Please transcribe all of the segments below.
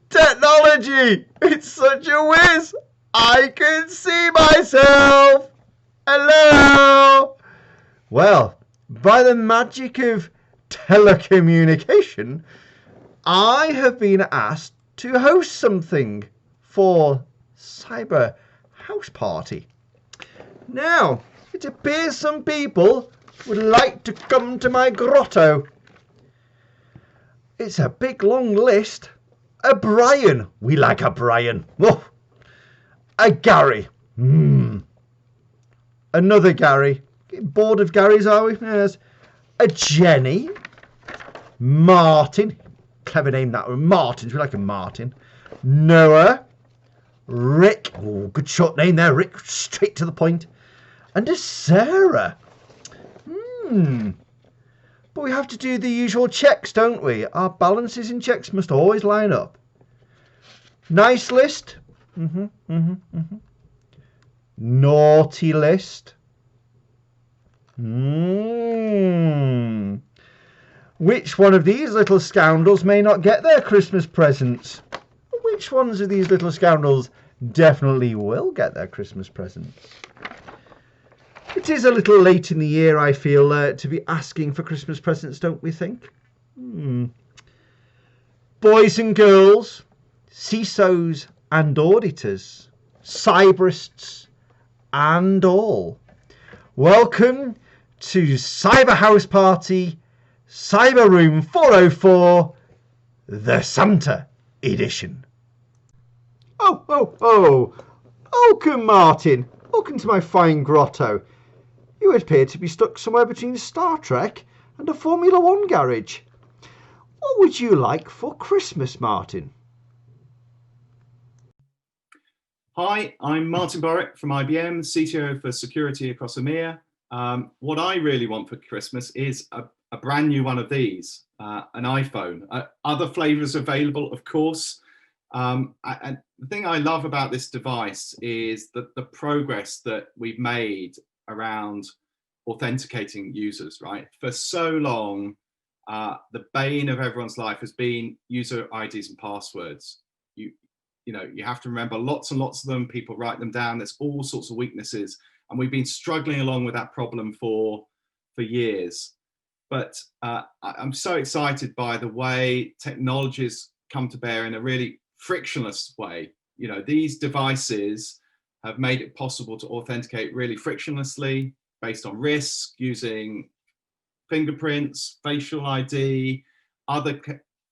Technology! It's such a whiz! I can see myself! Hello! Well, by the magic of telecommunication, I have been asked to host something for Cyber House Party. Now, it appears some people would like to come to my grotto. It's a big long list. A Brian. We like a Brian. Oh. A Gary. Another Gary. Getting bored of Garys, are we? Yes. A Jenny. Martin. Clever name that one. Martins. We like a Martin. Noah. Rick. Oh, good short name there. Rick. Straight to the point. And a Sarah. But we have to do the usual checks, don't we? Our balances and checks must always line up. Nice list. Naughty list. Which one of these little scoundrels may not get their Christmas presents? Which ones of these little scoundrels definitely will get their Christmas presents? It is a little late in the year, I feel, to be asking for Christmas presents, don't we think? Boys and girls, CISOs and auditors, cyberists and all. Welcome to Cyber House Party, Cyber Room 404, the Santa Edition. Oh, welcome, Martin. Welcome to my fine grotto. You appear to be stuck somewhere between Star Trek and a Formula One garage. What would you like for Christmas, Martin? Hi, I'm Martin Borwick from IBM, CTO for security across EMEA. What I really want for Christmas is a brand new one of these, an iPhone. Other flavors available, of course. And the thing I love about this device is the progress that we've made around authenticating users, right? For so long, the bane of everyone's life has been user IDs and passwords. You know, you have to remember lots and lots of them. People write them down. There's all sorts of weaknesses. And we've been struggling along with that problem for years. But I'm so excited by the way technologies come to bear in a really frictionless way. You know, these devices have made it possible to authenticate really frictionlessly based on risk, using fingerprints, facial ID, other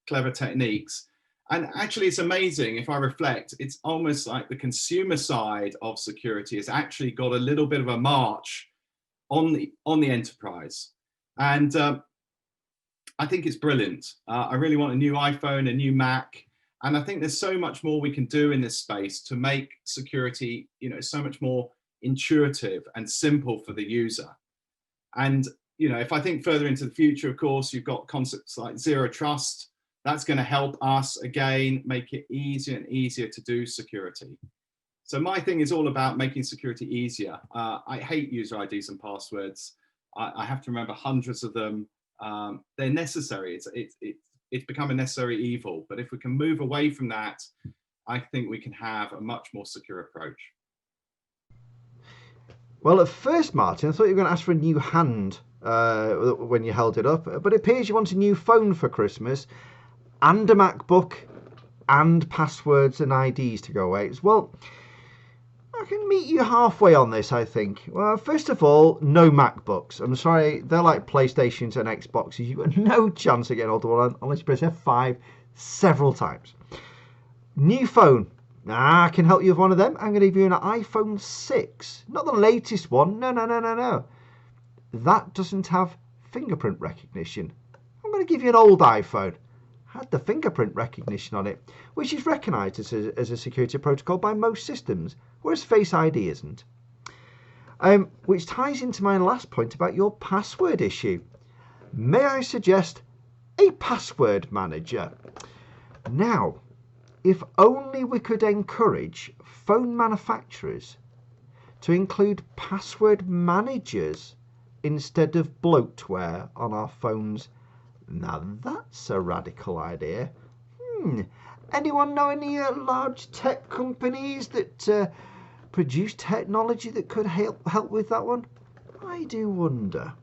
clever techniques. And actually, it's amazing. If I reflect, it's almost like the consumer side of security has actually got a little bit of a march on the enterprise. And I think it's brilliant. I really want a new iPhone, a new Mac. And I think there's so much more we can do in this space to make security, you know, so much more intuitive and simple for the user. And, you know, if I think further into the future, of course, you've got concepts like zero trust. That's going to help us, again, make it easier and easier to do security. So my thing is all about making security easier. I hate user IDs and passwords. I have to remember hundreds of them. They're necessary. It's become a necessary evil. But if we can move away from that, I think we can have a much more secure approach. Well, at first, Martin, I thought you were going to ask for a new hand when you held it up. But it appears you want a new phone for Christmas and a MacBook and passwords and IDs to go away. Well, I can meet you halfway on this, I think. Well, first of all, no MacBooks. I'm sorry, they're like PlayStations and Xboxes. You've got no chance of getting hold of one unless you press F5 several times. New phone. I can help you with one of them. I'm going to give you an iPhone 6. Not the latest one. No. That doesn't have fingerprint recognition. I'm going to give you an old iPhone. Had the fingerprint recognition on it, which is recognised as a security protocol by most systems, whereas Face ID isn't. Which ties into my last point about your password issue. May I suggest a password manager? Now, if only we could encourage phone manufacturers to include password managers instead of bloatware on our phones, Now that's a radical idea. Anyone know any large tech companies that produce technology that could help with that one? I do wonder.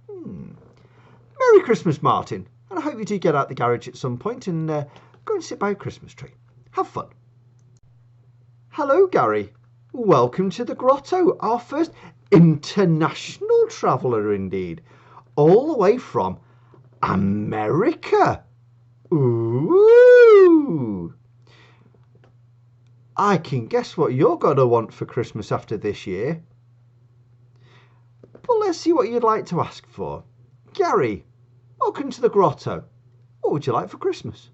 Merry Christmas, Martin, and I hope you do get out the garage at some point and go and sit by a Christmas tree. Have fun. Hello, Gary. Welcome to the grotto, our first international traveller indeed, all the way from America. Ooh! I can guess what you're going to want for Christmas after this year. But let's see what you'd like to ask for. Gary, welcome to the grotto. What would you like for Christmas?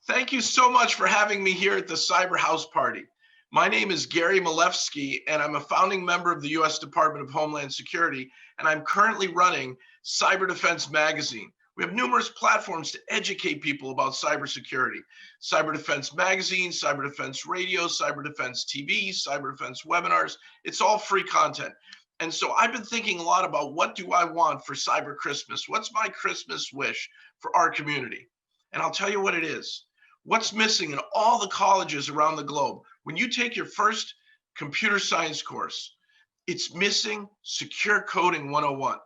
Thank you so much for having me here at the Cyber House Party. My name is Gary Malefsky, and I'm a founding member of the U.S. Department of Homeland Security, and I'm currently running Cyber Defense Magazine. We have numerous platforms to educate people about cybersecurity. Cyber Defense Magazine, Cyber Defense Radio, Cyber Defense TV, Cyber Defense webinars. It's all free content. And so I've been thinking a lot about what do I want for Cyber Christmas? What's my Christmas wish for our community? And I'll tell you what it is. What's missing in all the colleges around the globe? When you take your first computer science course, it's missing Secure Coding 101.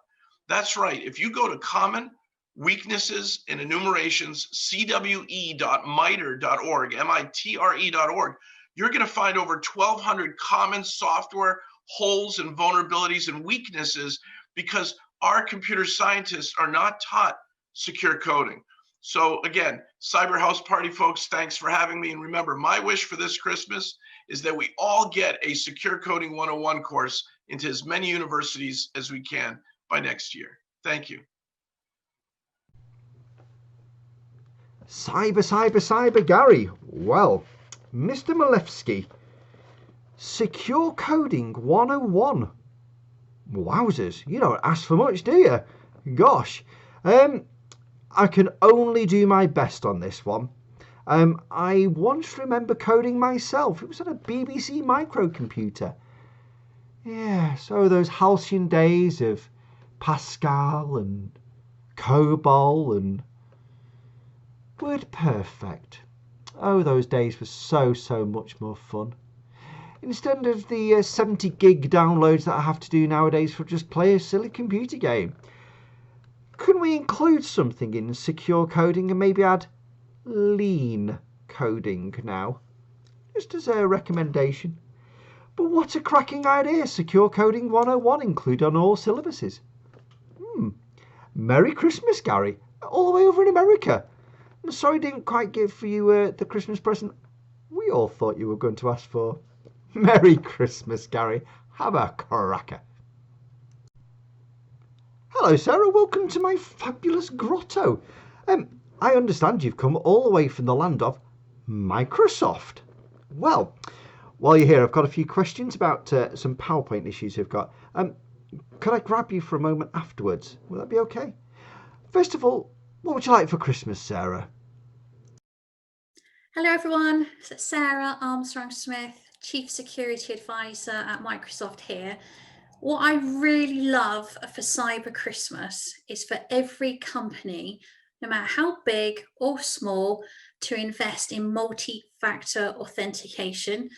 That's right. If you go to Common Weaknesses and Enumerations, cwe.mitre.org, mitre.org, you're going to find over 1,200 common software holes and vulnerabilities and weaknesses because our computer scientists are not taught secure coding. So again, Cyber House Party folks, thanks for having me. And remember, my wish for this Christmas is that we all get a Secure Coding 101 course into as many universities as we can by next year. Thank you. Cyber, Gary. Well, Mr. Malefsky, Secure Coding 101. Wowzers, you don't ask for much, do you? Gosh. I can only do my best on this one. I once remember coding myself. It was on a BBC microcomputer. Yeah, so those halcyon days of Pascal and COBOL and WordPerfect. Oh, those days were so much more fun. Instead of the 70 gig downloads that I have to do nowadays for just play a silly computer game. Couldn't we include something in secure coding and maybe add lean coding now? Just as a recommendation. But what a cracking idea, Secure Coding 101 included on all syllabuses. Merry Christmas, Gary, all the way over in America. I'm sorry I didn't quite give for you the Christmas present we all thought you were going to ask for. Merry Christmas, Gary. Have a cracker. Hello, Sarah. Welcome to my fabulous grotto. I understand you've come all the way from the land of Microsoft. Well, while you're here, I've got a few questions about some PowerPoint issues I've got. Could I grab you for a moment afterwards? Will that be okay? First of all, what would you like for Christmas, Sarah? Hello, everyone. It's Sarah Armstrong-Smith, Chief Security Advisor at Microsoft here. What I really love for Cyber Christmas is for every company, no matter how big or small, to invest in multi-factor authentication,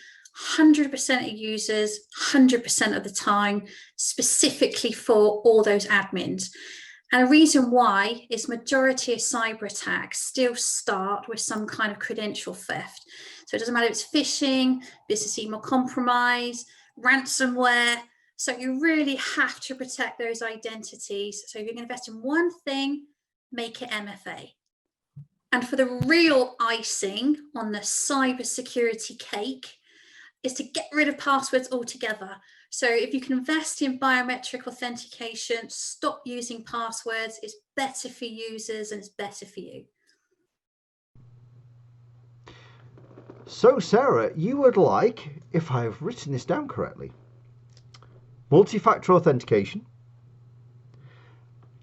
100% of users, 100% of the time, specifically for all those admins. And a reason why is majority of cyber attacks still start with some kind of credential theft. So it doesn't matter if it's phishing, business email compromise, ransomware. So you really have to protect those identities. So if you're going to invest in one thing, make it MFA. And for the real icing on the cybersecurity cake is to get rid of passwords altogether. So if you can invest in biometric authentication, stop using passwords, it's better for users and it's better for you. So, Sarah, you would like, if I have written this down correctly, multi-factor authentication,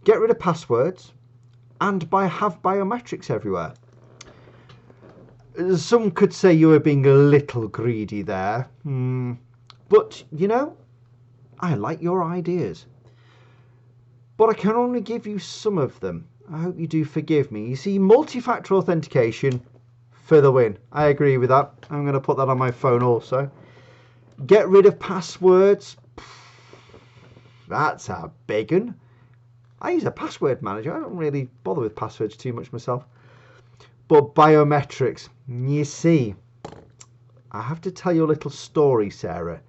get rid of passwords, and have biometrics everywhere. Some could say you were being a little greedy there. But, you know, I like your ideas. But I can only give you some of them. I hope you do forgive me. You see, multi-factor authentication for the win. I agree with that. I'm going to put that on my phone also. Get rid of passwords. That's a big one. I use a password manager. I don't really bother with passwords too much myself. But biometrics, you see, I have to tell you a little story, Sarah.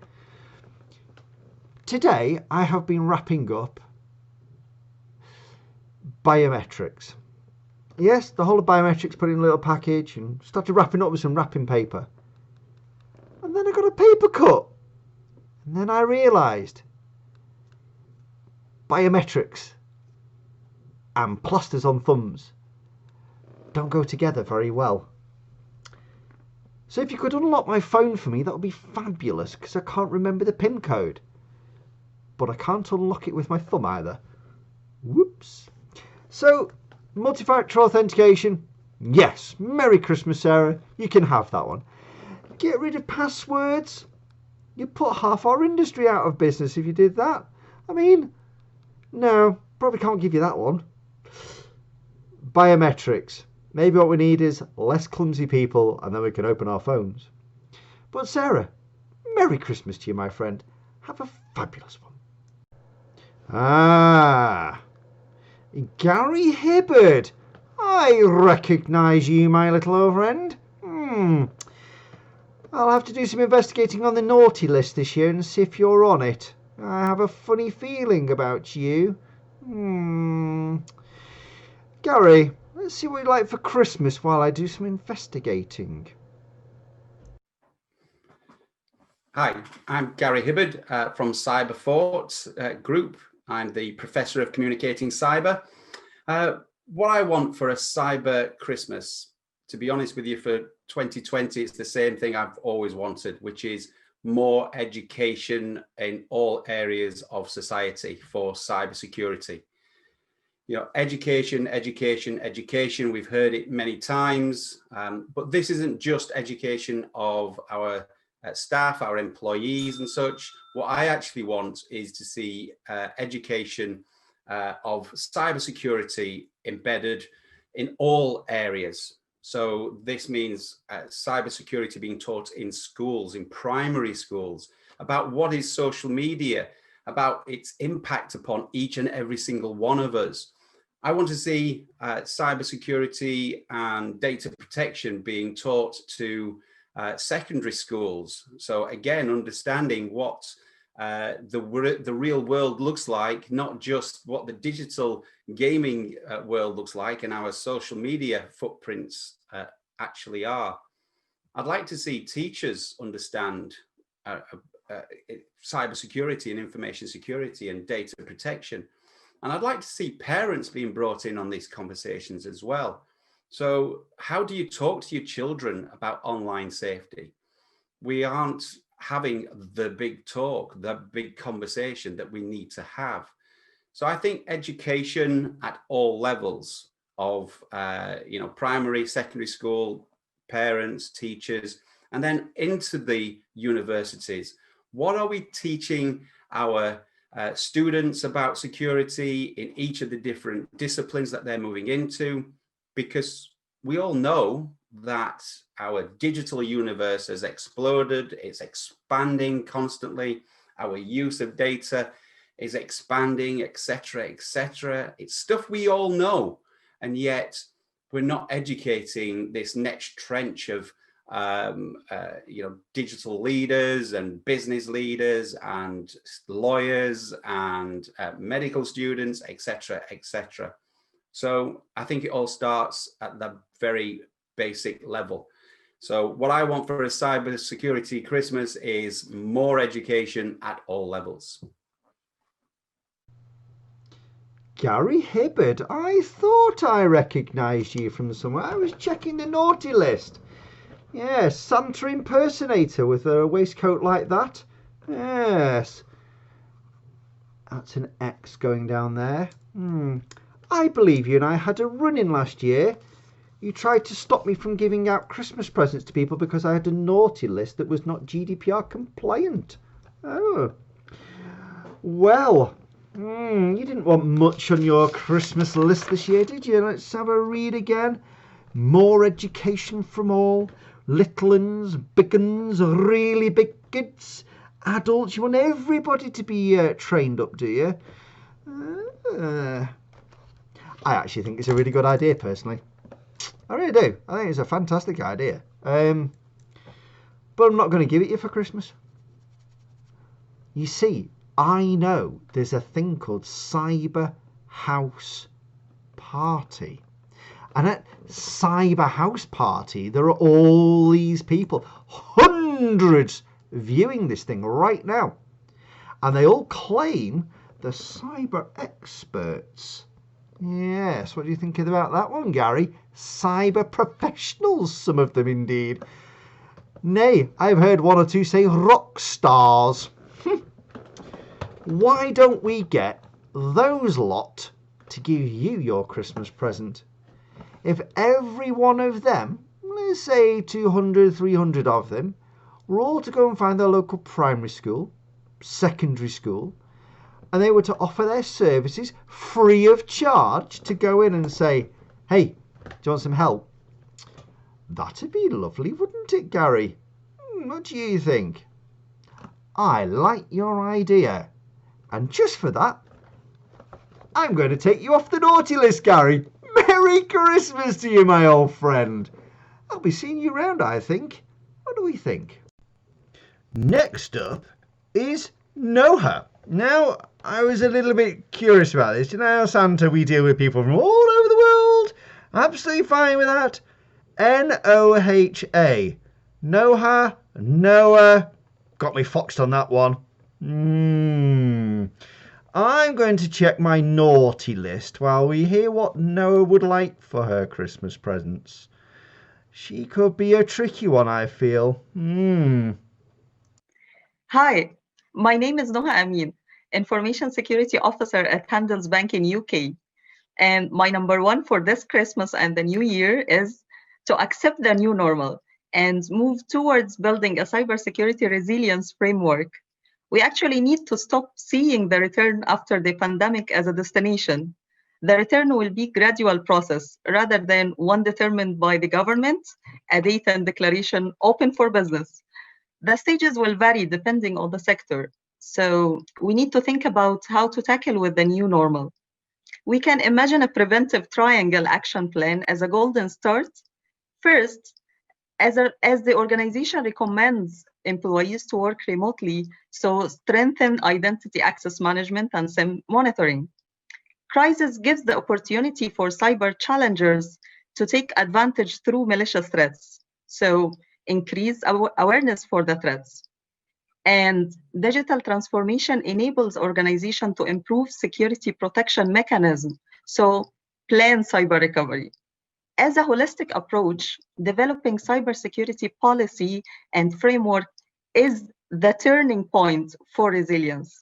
Today, I have been wrapping up biometrics. Yes, the whole of biometrics put in a little package and started wrapping up with some wrapping paper. And then I got a paper cut. And then I realised biometrics and plasters on thumbs don't go together very well. So if you could unlock my phone for me, that would be fabulous, because I can't remember the PIN code. But I can't unlock it with my thumb either. Whoops. So, multi-factor authentication, yes. Merry Christmas, Sarah. You can have that one. Get rid of passwords. You put half our industry out of business if you did that. I mean, no, probably can't give you that one. Biometrics. Maybe what we need is less clumsy people, and then we can open our phones. But Sarah, Merry Christmas to you, my friend. Have a fabulous one. Ah, Gary Hibbard. I recognise you, my little old friend. I'll have to do some investigating on the naughty list this year and see if you're on it. I have a funny feeling about you. Gary, let's see what you like for Christmas while I do some investigating. Hi, I'm Gary Hibbard from Cyberfort Group. I'm the Professor of Communicating Cyber. What I want for a Cyber Christmas, to be honest with you, for 2020, it's the same thing I've always wanted, which is more education in all areas of society for cybersecurity. You know, education, education, education. We've heard it many times, but this isn't just education of our staff, our employees and such. What I actually want is to see education of cybersecurity embedded in all areas. So this means cybersecurity being taught in schools, in primary schools, about what is social media, about its impact upon each and every single one of us. I want to see cybersecurity and data protection being taught to secondary schools. So again, understanding what the real world looks like, not just what the digital gaming world looks like and our social media footprints actually are. I'd like to see teachers understand cybersecurity and information security and data protection. And I'd like to see parents being brought in on these conversations as well. So how do you talk to your children about online safety? We aren't having the big talk, the big conversation that we need to have. So I think education at all levels of, primary, secondary school, parents, teachers, and then into the universities. What are we teaching our students about security in each of the different disciplines that they're moving into? Because we all know that our digital universe has exploded, it's expanding constantly, our use of data is expanding, etc., etc. It's stuff we all know, and yet we're not educating this next trench of digital leaders and business leaders and lawyers and medical students, etc., etc. So I think it all starts at the very basic level. So what I want for a cybersecurity Christmas is more education at all levels. Gary Hibbard, I thought I recognised you from somewhere. I was checking the naughty list. Yes, Santa impersonator with a waistcoat like that. Yes. That's an X going down there. I believe you and I had a run-in last year. You tried to stop me from giving out Christmas presents to people because I had a naughty list that was not GDPR compliant. Oh. Well, You didn't want much on your Christmas list this year, did you? Let's have a read again. More education from all. Little uns, big uns, really big kids, adults. You want everybody to be trained up, do you? I actually think it's a really good idea, personally. I really do. I think it's a fantastic idea. But I'm not going to give it you for Christmas. You see, I know there's a thing called Cyber House Party. And at Cyber House Party, there are all these people, hundreds, viewing this thing right now. And they all claim they're cyber experts. Yes, what do you think about that one, Gary? Cyber professionals, some of them indeed. Nay, I've heard one or two say rock stars. Why don't we get those lot to give you your Christmas present? If every one of them, let's say 200, 300 of them, were all to go and find their local primary school, secondary school, and they were to offer their services free of charge to go in and say, hey, do you want some help? That'd be lovely, wouldn't it, Gary? What do you think? I like your idea. And just for that, I'm going to take you off the naughty list, Gary. Merry Christmas to you, my old friend. I'll be seeing you round, I think. What do we think? Next up is Noha. Now, I was a little bit curious about this. You know, Santa, we deal with people from all over the world. Absolutely fine with that. Noha. Noha, Noah. Got me foxed on that one. I'm going to check my naughty list while we hear what Noah would like for her Christmas presents. She could be a tricky one, I feel. Hi, my name is Noha Amin, Information Security Officer at Handelsbank in UK. And my number one for this Christmas and the new year is to accept the new normal and move towards building a cybersecurity resilience framework. We actually need to stop seeing the return after the pandemic as a destination. The return will be a gradual process rather than one determined by the government, a date and declaration open for business. The stages will vary depending on the sector. So we need to think about how to tackle with the new normal. We can imagine a preventive triangle action plan as a golden start. First, as the organization recommends employees to work remotely, so strengthen identity access management and SIM monitoring. Crisis gives the opportunity for cyber challengers to take advantage through malicious threats. So increase awareness for the threats. And digital transformation enables organization to improve security protection mechanism. So plan cyber recovery. As a holistic approach, developing cybersecurity policy and framework is the turning point for resilience.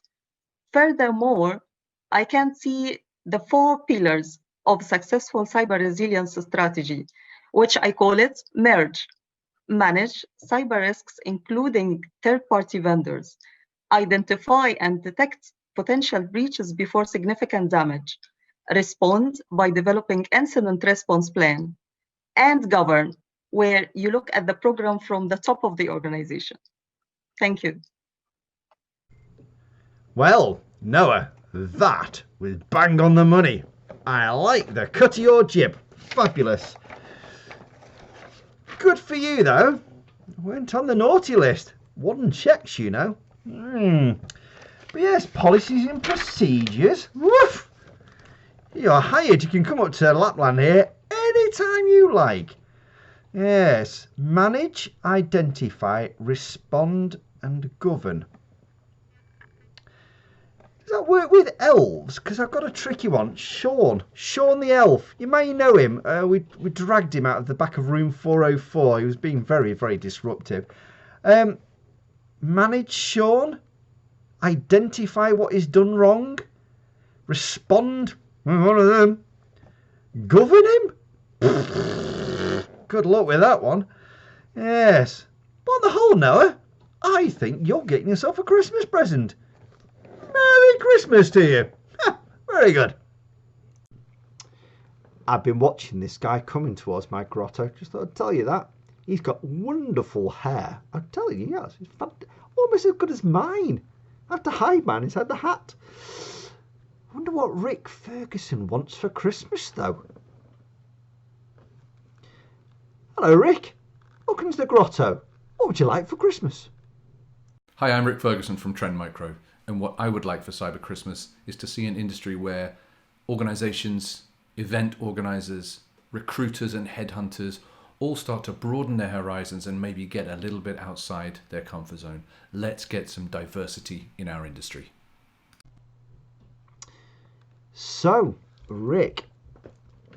Furthermore, I can see the 4 pillars of successful cyber resilience strategy, which I call it MERGE. Manage cyber risks, including third-party vendors. Identify and detect potential breaches before significant damage. Respond by developing incident response plan. And govern, where you look at the program from the top of the organization. Thank you. Well, Noah, that was bang on the money. I like the cut of your jib. Fabulous. Good for you, though. Went on the naughty list. Wooden checks, you know. But yes, policies and procedures. Woof! You're hired. You can come up to Lapland here anytime you like. Yes. Manage, identify, respond, and govern. Does that work with elves? Because I've got a tricky one. Sean the elf. You may know him. We dragged him out of the back of room 404. He was being very, very disruptive. Manage Sean. Identify what is done wrong. Respond. One of them. Govern him? Good luck with that one. Yes. But on the whole, Noah, I think you're getting yourself a Christmas present. Merry Christmas to you. Very good. I've been watching this guy coming towards my grotto. Just thought I'd tell you that. He's got wonderful hair. I'm telling you, yes. It's almost as good as mine. I have to hide mine inside the hat. I wonder what Rick Ferguson wants for Christmas, though. Hello, Rick. Welcome to the grotto. What would you like for Christmas? Hi, I'm Rick Ferguson from Trend Micro, and what I would like for Cyber Christmas is to see an industry where organizations, event organizers, recruiters and headhunters all start to broaden their horizons and maybe get a little bit outside their comfort zone. Let's get some diversity in our industry. So, Rick,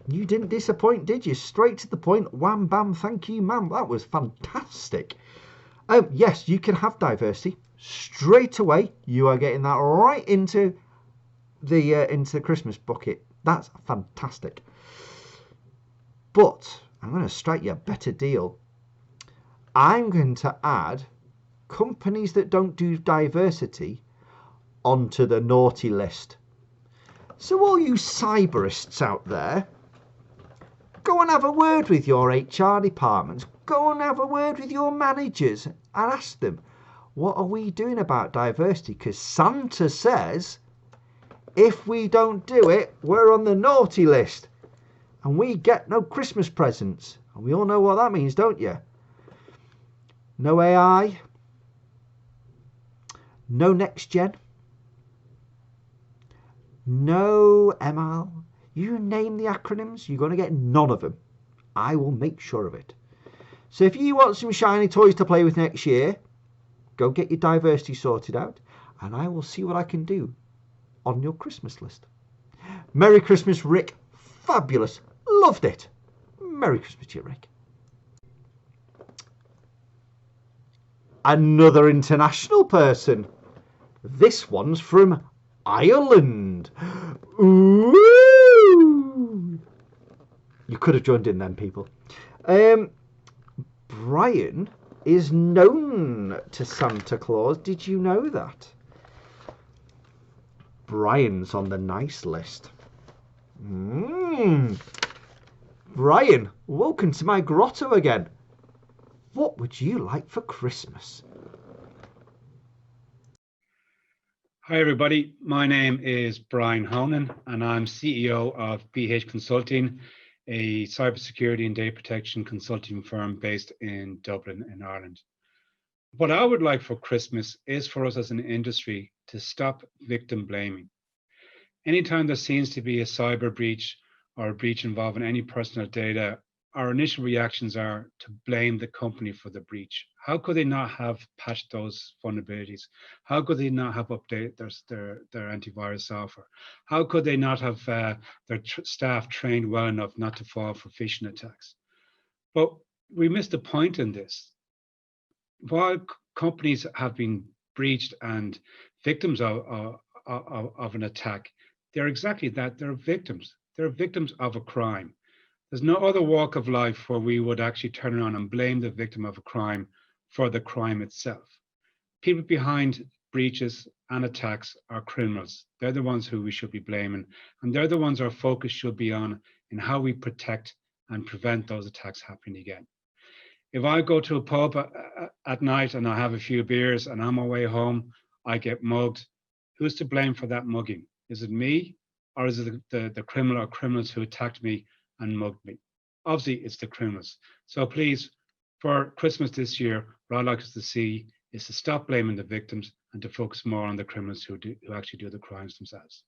you didn't disappoint, did you? Straight to the point, wham bam, thank you, ma'am. That was fantastic. Yes, you can have diversity. Straight away, you are getting that right into the Christmas bucket. That's fantastic. But I'm going to strike you a better deal. I'm going to add companies that don't do diversity onto the naughty list. So all you cyberists out there, go and have a word with your HR departments. Go and have a word with your managers and ask them, what are we doing about diversity? Because Santa says, if we don't do it, we're on the naughty list. And we get no Christmas presents. And we all know what that means, don't you? No AI. No next gen. No ML. You name the acronyms, you're going to get none of them. I will make sure of it. So if you want some shiny toys to play with next year, go get your diversity sorted out, and I will see what I can do on your Christmas list. Merry Christmas, Rick. Fabulous. Loved it. Merry Christmas to you, Rick. Another international person. This one's from Ireland. Ooh. You could have joined in then, people. Brian is known to Santa Claus. Did you know that? Brian's on the nice list. Brian, welcome to my grotto again. What would you like for Christmas? Hi everybody, my name is Brian Honan and I'm CEO of BH Consulting, a cybersecurity and data protection consulting firm based in Dublin in Ireland. What I would like for Christmas is for us as an industry to stop victim blaming. Anytime there seems to be a cyber breach or a breach involving any personal data, our initial reactions are to blame the company for the breach. How could they not have patched those vulnerabilities? How could they not have updated their antivirus software? How could they not have their staff trained well enough not to fall for phishing attacks? But we missed the point in this. While companies have been breached and victims of an attack, they're exactly that. They're victims. They're victims of a crime. There's no other walk of life where we would actually turn around and blame the victim of a crime for the crime itself. People behind breaches and attacks are criminals. They're the ones who we should be blaming, and they're the ones our focus should be on in how we protect and prevent those attacks happening again. If I go to a pub at night and I have a few beers and on my way home, I get mugged, who's to blame for that mugging? Is it me, or is it the criminal or criminals who attacked me and mugged me? Obviously, it's the criminals. So please, for Christmas this year, what I'd like us to see is to stop blaming the victims and to focus more on the criminals who actually do the crimes themselves.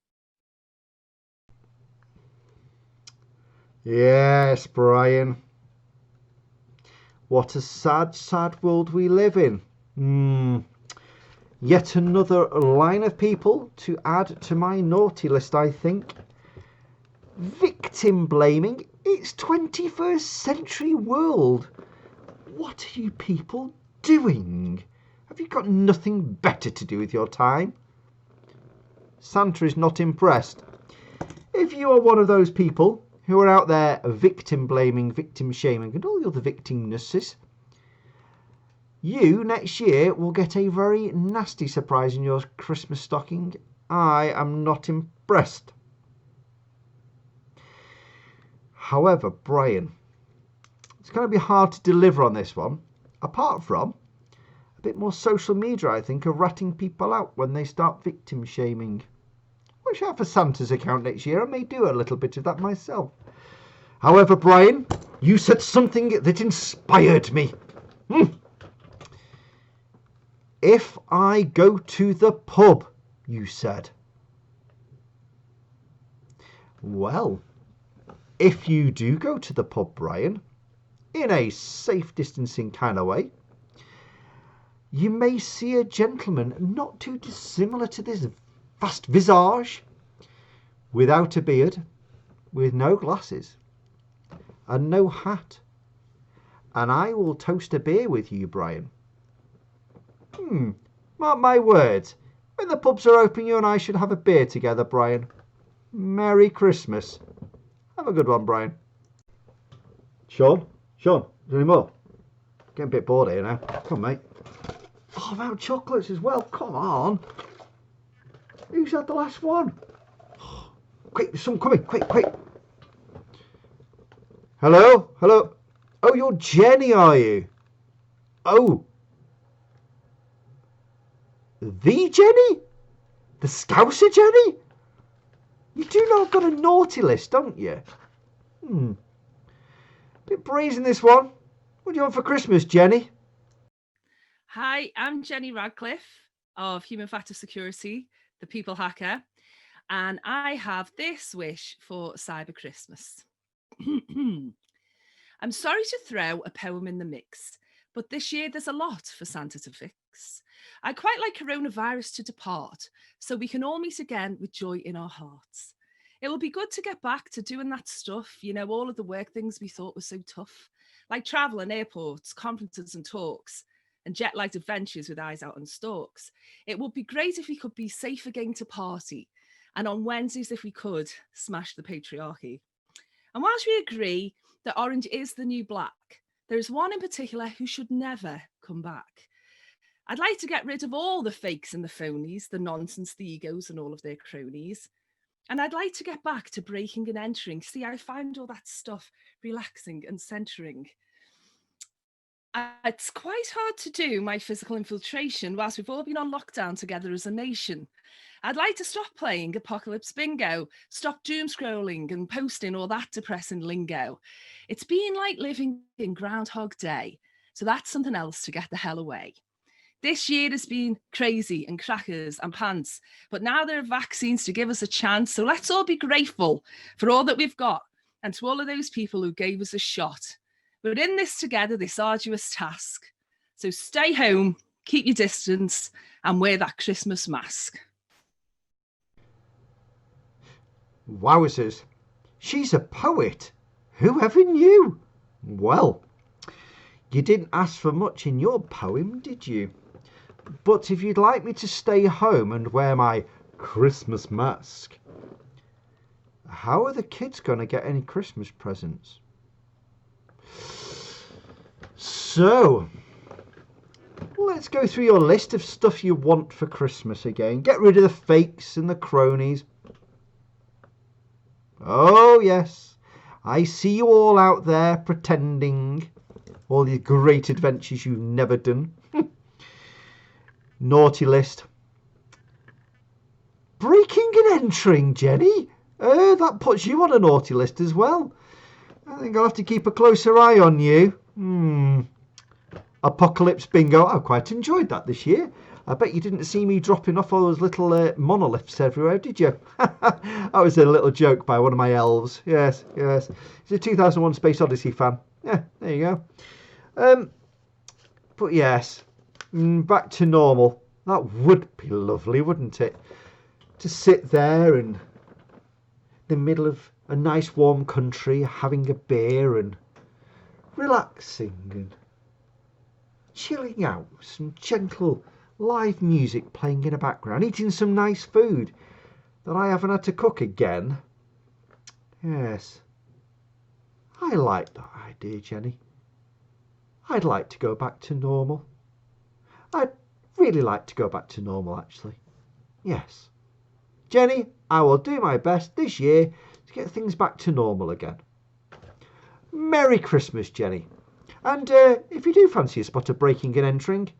Yes, Brian. What a sad, sad world we live in. Yet another line of people to add to my naughty list, I think. Victim blaming. It's 21st century world. What are you people doing? Have you got nothing better to do with your time? Santa is not impressed. If you are one of those people who are out there victim blaming, victim shaming and all the other victimnesses, you next year will get a very nasty surprise in your Christmas stocking. I am not impressed. However, Brian, it's going to be hard to deliver on this one, apart from a bit more social media, I think, of ratting people out when they start victim shaming. Watch out for Santa's account next year. I may do a little bit of that myself. However, Brian, you said something that inspired me. If I go to the pub, you said. Well, if you do go to the pub, Brian, in a safe distancing kind of way, you may see a gentleman not too dissimilar to this vast visage, without a beard, with no glasses, and no hat. And I will toast a beer with you, Brian. Mark my words, when the pubs are open, you and I should have a beer together, Brian. Merry Christmas. Have a good one, Brian. Sean, is there any more? Getting a bit bored here now. Come on, mate. Oh, about chocolates as well. Come on. Who's had the last one? Quick, there's some coming. Quick. Hello? Oh, you're Jenny, are you? Oh. The Jenny? The Scouser Jenny? You do know I've got a naughty list, don't you? Bit brazen, this one. What do you want for Christmas, Jenny? Hi, I'm Jenny Radcliffe of Human Factor Security, the People Hacker, and I have this wish for Cyber Christmas. I'm sorry to throw a poem in the mix, but this year there's a lot for Santa to fix. I'd quite like coronavirus to depart so we can all meet again with joy in our hearts. It will be good to get back to doing that stuff, all of the work things we thought were so tough, like travel and airports, conferences and talks, and jet-lagged adventures with eyes out on stalks. It would be great if we could be safe again to party, and on Wednesdays, if we could, smash the patriarchy. And whilst we agree that orange is the new black, there is one in particular who should never come back. I'd like to get rid of all the fakes and the phonies, the nonsense, the egos, and all of their cronies. And I'd like to get back to breaking and entering. See, I find all that stuff relaxing and centering. It's quite hard to do my physical infiltration whilst we've all been on lockdown together as a nation. I'd like to stop playing Apocalypse Bingo, stop doom scrolling and posting all that depressing lingo. It's been like living in Groundhog Day, so that's something else to get the hell away. This year has been crazy and crackers and pants, but now there are vaccines to give us a chance, so let's all be grateful for all that we've got and to all of those people who gave us a shot. We're in this together, this arduous task. So stay home, keep your distance, and wear that Christmas mask. Wowzers. She's a poet. Whoever knew? Well, you didn't ask for much in your poem, did you? But if you'd like me to stay home and wear my Christmas mask, how are the kids going to get any Christmas presents? So, let's go through your list of stuff you want for Christmas again. Get rid of the fakes and the cronies. Oh yes, I see you all out there pretending all the great adventures you've never done. Naughty list. Breaking and entering, Jenny. That puts you on a naughty list as well. I think I'll have to keep a closer eye on you. Apocalypse Bingo. I quite enjoyed that this year. I bet you didn't see me dropping off all those little monoliths everywhere, did you? That was a little joke by one of my elves. Yes. He's a 2001 Space Odyssey fan. Yeah, there you go. But yes, back to normal. That would be lovely, wouldn't it? To sit there in the middle of a nice warm country, having a beer and relaxing and chilling out, some gentle live music playing in the background, eating some nice food that I haven't had to cook again. Yes, I like that idea, Jenny. I'd like to go back to normal. I'd really like to go back to normal, actually. Yes. Jenny, I will do my best this year to get things back to normal again. Merry Christmas, Jenny. And if you do fancy a spot of breaking and entering,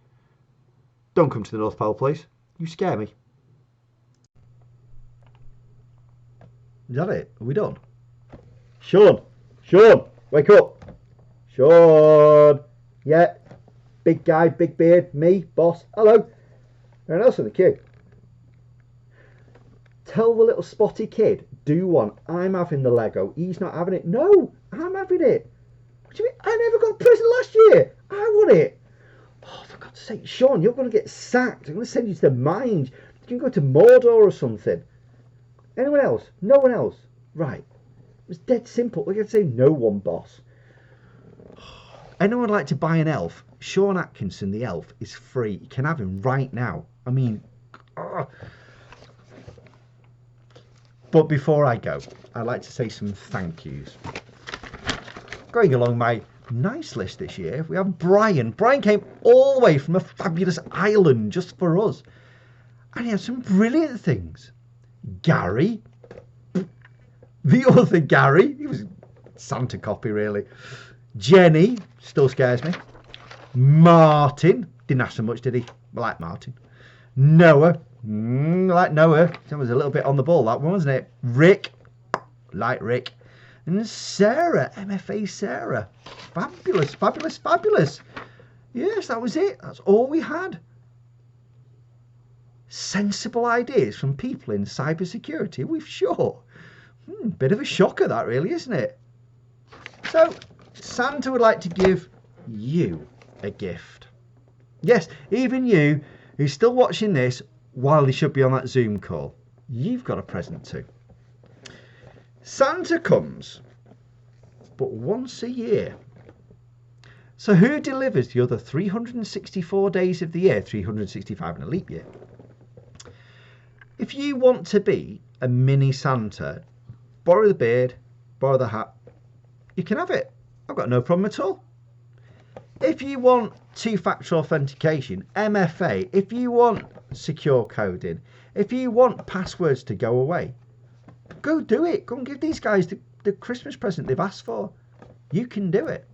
don't come to the North Pole, please. You scare me. Is that it? Are we done? Sean, wake up. Sean. Yeah. Big guy, big beard, me, boss. Hello. Anyone else in the queue? Tell the little spotty kid, do one. I'm having the Lego. He's not having it. No, I'm having it. What do you mean? I never got a present last year. I want it. Oh, for God's sake, Sean, you're going to get sacked. I'm going to send you to the mines. You can go to Mordor or something. Anyone else? No one else. Right. It was dead simple. We're going to say no one, boss. Anyone like to buy an elf? Sean Atkinson, the elf, is free. You can have him right now. I mean... But before I go, I'd like to say some thank yous. Going along my nice list this year, we have Brian. Brian came all the way from a fabulous island just for us. And he had some brilliant things. Gary. The other Gary. He was Santa copy, really. Jenny. Still scares me. Martin. Didn't ask so much, did he? I like Martin. Noah. I like Noah. That was a little bit on the ball, that one, wasn't it? Rick. Like Rick. And Sarah. MFA Sarah. Fabulous, fabulous, fabulous. Yes, that was it. That's all we had. Sensible ideas from people in cybersecurity, we've sure. Bit of a shocker, that really, isn't it? So, Santa would like to give you a gift. Yes, even you, who's still watching this while he should be on that Zoom call. You've got a present too. Santa comes but once a year. So who delivers the other 364 days of the year, 365 in a leap year? If you want to be a mini Santa, borrow the beard, borrow the hat, you can have it. I've got no problem at all. If you want two-factor authentication, MFA, if you want secure coding, if you want passwords to go away, go do it. Go and give these guys the Christmas present they've asked for. You can do it.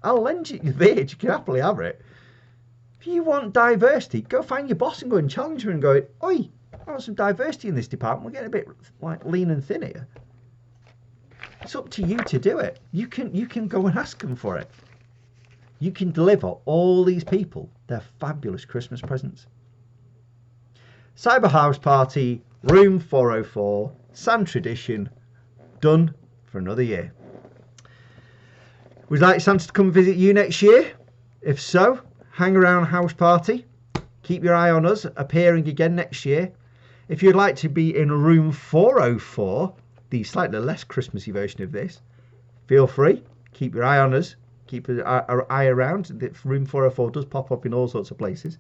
I'll lend you your beard. You can happily have it. If you want diversity, go find your boss and go and challenge her and go, oi, I want some diversity in this department. We're getting a bit like lean and thin here. It's up to you to do it. You can go and ask them for it. You can deliver all these people their fabulous Christmas presents. Cyber House Party, room 404, Santa Edition, done for another year. Would you like Santa to come visit you next year? If so, hang around House Party. Keep your eye on us appearing again next year. If you'd like to be in room 404, the slightly less Christmassy version of this, feel free. Keep your eye on us. Keep an eye around. Room 404 does pop up in all sorts of places.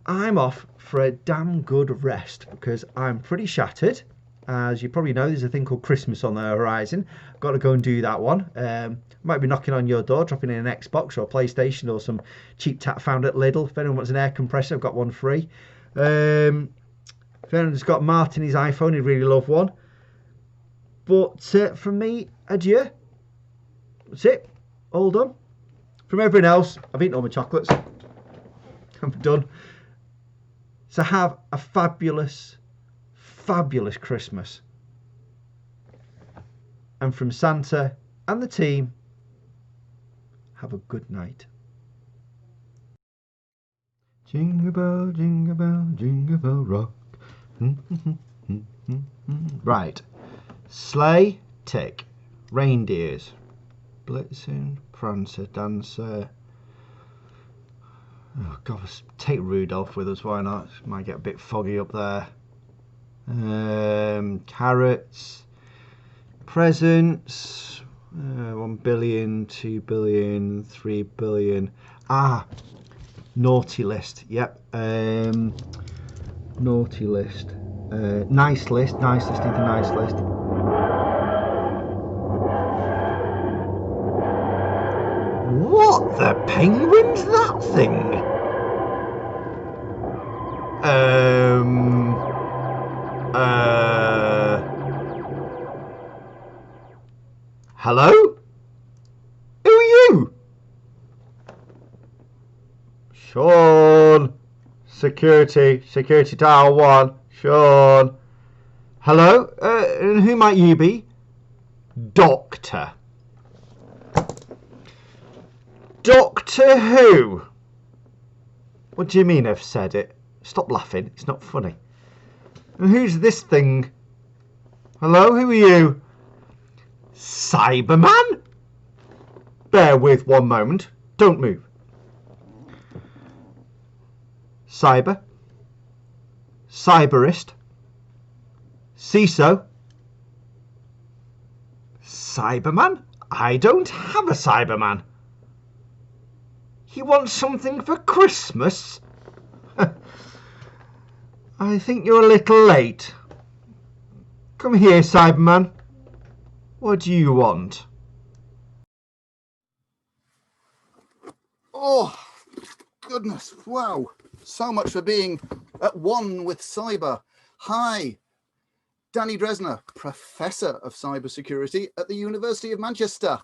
I'm off for a damn good rest because I'm pretty shattered. As you probably know, there's a thing called Christmas on the horizon. Got to go and do that one. Might be knocking on your door, dropping in an Xbox or a PlayStation or some cheap tap found at Lidl. If anyone wants an air compressor, I've got one free. If anyone's got Martin's iPhone, he'd really love one. But from me, adieu. That's it. All done. From everyone else, I've eaten all my chocolates. I'm done. So have a fabulous, fabulous Christmas. And from Santa and the team, have a good night. Jingle bell rock. Right. Sleigh, tick. Reindeers. Blitzen, Prancer, Dancer. Oh God, let's take Rudolph with us, why not? Might get a bit foggy up there. Carrots. Presents. 1 billion, 2 billion, 3 billion. Naughty list. Yep. Naughty list. Nice list. Nice list into nice list. What the penguin's that thing? Hello? Sean. Security dial 1. Sean. Hello? And who might you be? Doctor. Doctor Who? What do you mean I've said it? Stop laughing, it's not funny. And who's this thing? Hello, who are you? Cyberman? Bear with one moment, don't move. Cyber? Cyberist? CISO? Cyberman? I don't have a Cyberman. He wants something for Christmas? I think you're a little late. Come here, Cyberman. What do you want? Oh, goodness, wow. So much for being at one with cyber. Hi, Danny Dresner, Professor of Cybersecurity at the University of Manchester.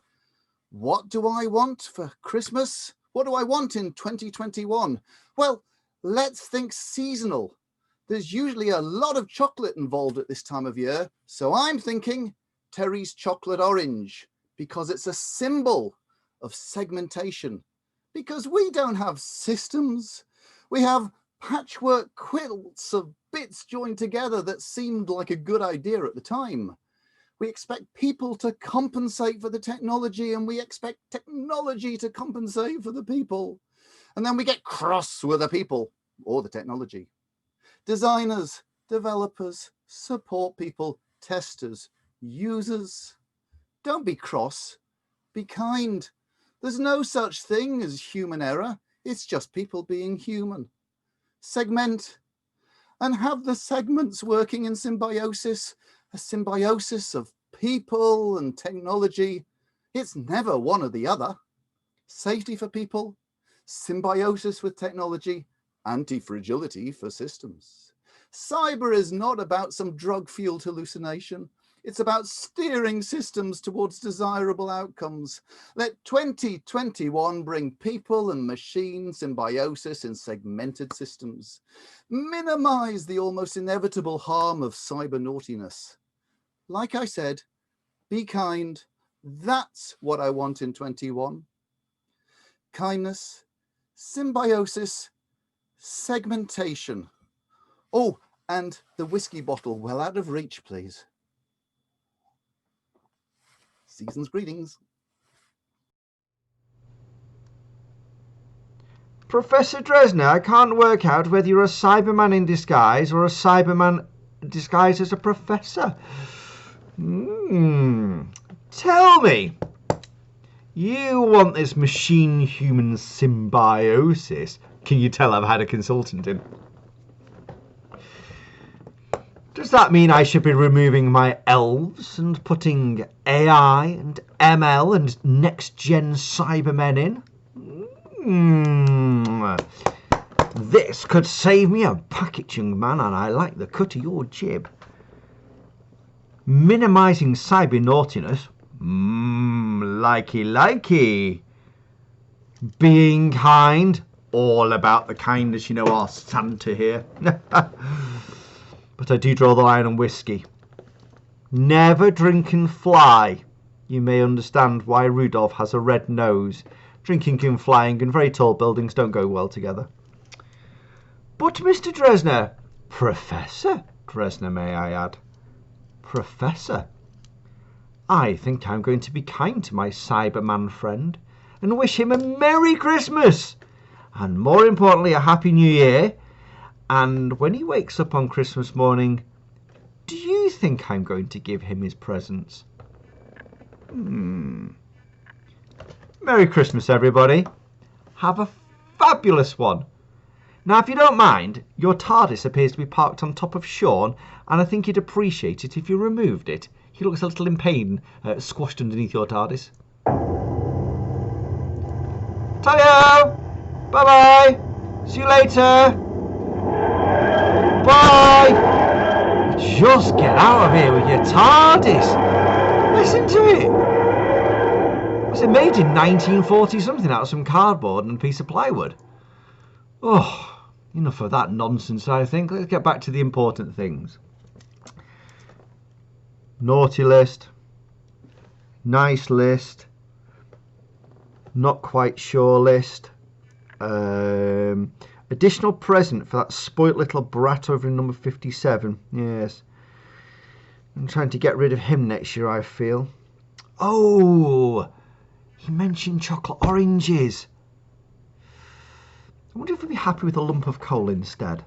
What do I want for Christmas? What do I want in 2021? Well, let's think seasonal. There's usually a lot of chocolate involved at this time of year, so I'm thinking Terry's Chocolate Orange, because it's a symbol of segmentation. Because we don't have systems. We have patchwork quilts of bits joined together that seemed like a good idea at the time. We expect people to compensate for the technology, and we expect technology to compensate for the people. And then we get cross with the people or the technology. Designers, developers, support people, testers, users. Don't be cross, be kind. There's no such thing as human error. It's just people being human. Segment and have the segments working in symbiosis, a symbiosis of people and technology. It's never one or the other. Safety for people, symbiosis with technology, anti-fragility for systems. Cyber is not about some drug-fueled hallucination. It's about steering systems towards desirable outcomes. Let 2021 bring people and machine symbiosis in segmented systems. Minimize the almost inevitable harm of cyber naughtiness. Like I said, be kind. That's what I want in 21. Kindness, symbiosis, segmentation. Oh, and the whiskey bottle well out of reach, please. Season's greetings. Professor Dresner, I can't work out whether you're a Cyberman in disguise or a Cyberman disguised as a professor. Tell me, you want this machine-human symbiosis? Can you tell I've had a consultant in? Does that mean I should be removing my elves and putting AI and ML and next-gen Cybermen in? This could save me a packet, young man, and I like the cut of your jib. Minimising cyber naughtiness? Likey. Being kind? All about the kindness, you know, our Santa here. But I do draw the line on whiskey. Never drink and fly. You may understand why Rudolph has a red nose. Drinking and flying and very tall buildings don't go well together. But Mr. Dresner, Professor Dresner, may I add, Professor, I think I'm going to be kind to my Cyberman friend and wish him a Merry Christmas and, more importantly, a Happy New Year. And when he wakes up on Christmas morning, do you think I'm going to give him his presents? Merry Christmas, everybody. Have a fabulous one. Now, if you don't mind, your TARDIS appears to be parked on top of Sean, and I think he'd appreciate it if you removed it. He looks a little in pain, squashed underneath your TARDIS. Ta-da! Bye-bye! See you later! Bye! Just get out of here with your TARDIS! Listen to it! Was it made in 1940 something out of some cardboard and a piece of plywood? Oh, enough of that nonsense, I think. Let's get back to the important things. Naughty list. Nice list. Not quite sure list. Additional present for that spoilt little brat over in number 57. Yes. I'm trying to get rid of him next year, I feel. Oh, he mentioned chocolate oranges. I wonder if we'd be happy with a lump of coal instead.